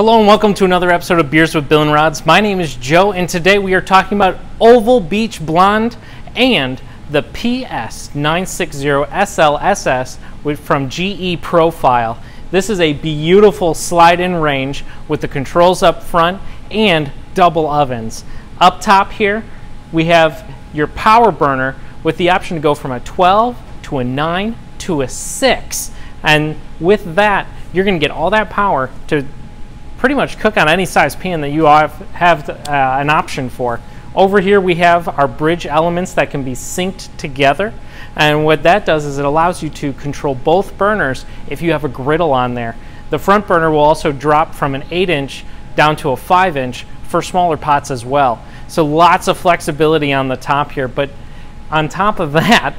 Hello and welcome to another episode of Beers with Bill and Rods. My name is Joe and today we are talking about Oval Beach Blonde and the PS960SLSS from GE Profile. This is a beautiful slide-in range with the controls up front and double ovens. Up top here we have your power burner with the option to go from a 12 to a 9 to a 6, and with that you're going to get all that power to pretty much cook on any size pan that you have an option for. Over here we have our bridge elements that can be synced together, and what that does is it allows you to control both burners if you have a griddle on there. The front burner will also drop from an 8-inch down to a 5-inch for smaller pots as well. So lots of flexibility on the top here, but on top of that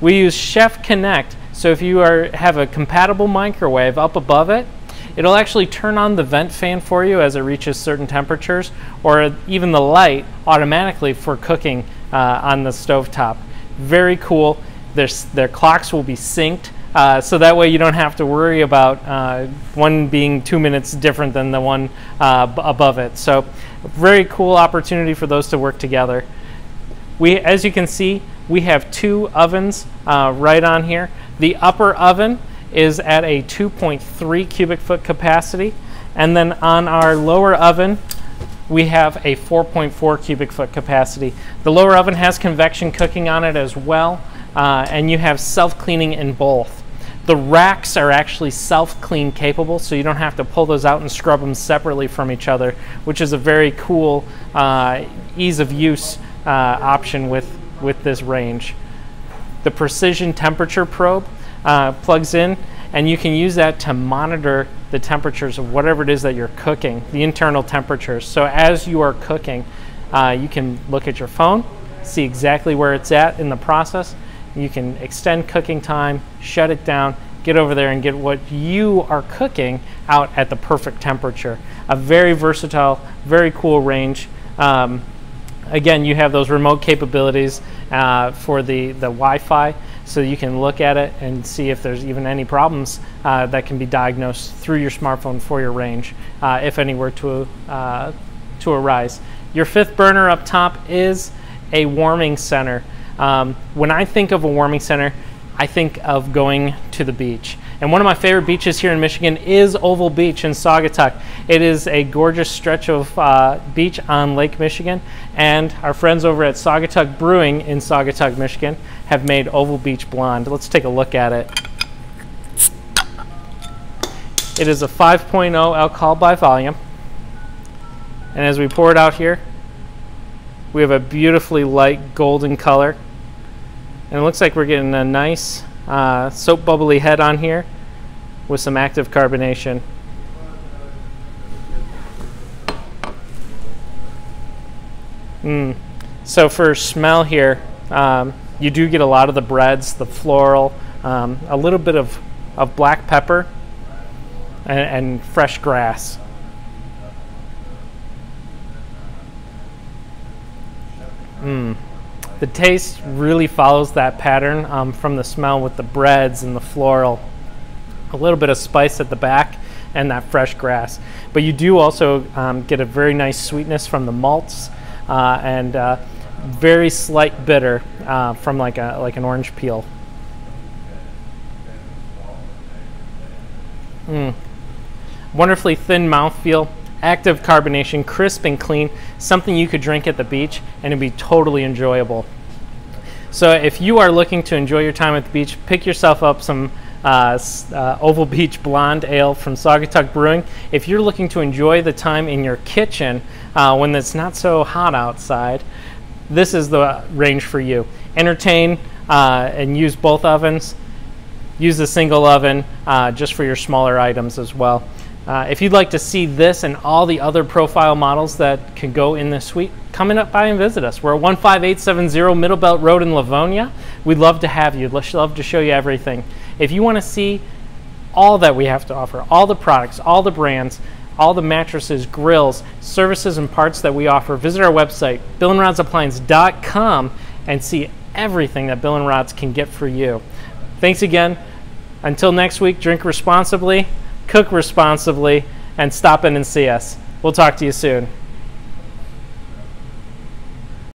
we use Chef Connect, so if you have a compatible microwave up above it, it'll actually turn on the vent fan for you as it reaches certain temperatures, or even the light automatically for cooking on the stovetop. Very cool. Their clocks will be synced, so that way you don't have to worry about one being 2 minutes different than the one above it. So very cool opportunity for those to work together. As you can see, we have two ovens right on here. The upper oven is at a 2.3 cubic foot capacity, and then on our lower oven we have a 4.4 cubic foot capacity. The lower oven has convection cooking on it as well, and you have self-cleaning in both. The racks are actually self-clean capable, so you don't have to pull those out and scrub them separately from each other, which is a very cool ease of use option with this range. The precision temperature probe plugs in, and you can use that to monitor the temperatures of whatever it is that you're cooking, the internal temperatures. So as you are cooking, you can look at your phone, see exactly where it's at in the process. You can extend cooking time, shut it down, get over there and get what you are cooking out at the perfect temperature. A very versatile, very cool range. Again, you have those remote capabilities for the Wi-Fi, so you can look at it and see if there's even any problems that can be diagnosed through your smartphone for your range, if any were to arise. Your fifth burner up top is a warming center. When I think of a warming center, I think of going to the beach. And one of my favorite beaches here in Michigan is Oval Beach in Saugatuck. It is a gorgeous stretch of beach on Lake Michigan, and our friends over at Saugatuck Brewing in Saugatuck, Michigan have made Oval Beach Blonde. Let's take a look at it. It is a 5.0 alcohol by volume, and as we pour it out here, we have a beautifully light golden color. And it looks like we're getting a nice soap bubbly head on here with some active carbonation. So for smell here, you do get a lot of the breads, the floral, a little bit of black pepper, and fresh grass. The taste really follows that pattern from the smell with the breads and the floral, a little bit of spice at the back, and that fresh grass. But you do also get a very nice sweetness from the malts, and very slight bitter from like an orange peel. Wonderfully thin mouthfeel. Active carbonation, crisp and clean, something you could drink at the beach and it'd be totally enjoyable. So if you are looking to enjoy your time at the beach, pick yourself up some Oval Beach Blonde Ale from Saugatuck Brewing. If you're looking to enjoy the time in your kitchen when it's not so hot outside, this is the range for you. Entertain and use both ovens. Use the single oven just for your smaller items as well. If you'd like to see this and all the other profile models that can go in this suite, come in up by and visit us. We're at 15870 Middle Belt Road in Livonia. We'd love to have you. We'd love to show you everything. If you want to see all that we have to offer, all the products, all the brands, all the mattresses, grills, services, and parts that we offer, visit our website, billandrodsappliance.com, and see everything that Bill and Rods can get for you. Thanks again. Until next week, drink responsibly, cook responsibly, and stop in and see us. We'll talk to you soon.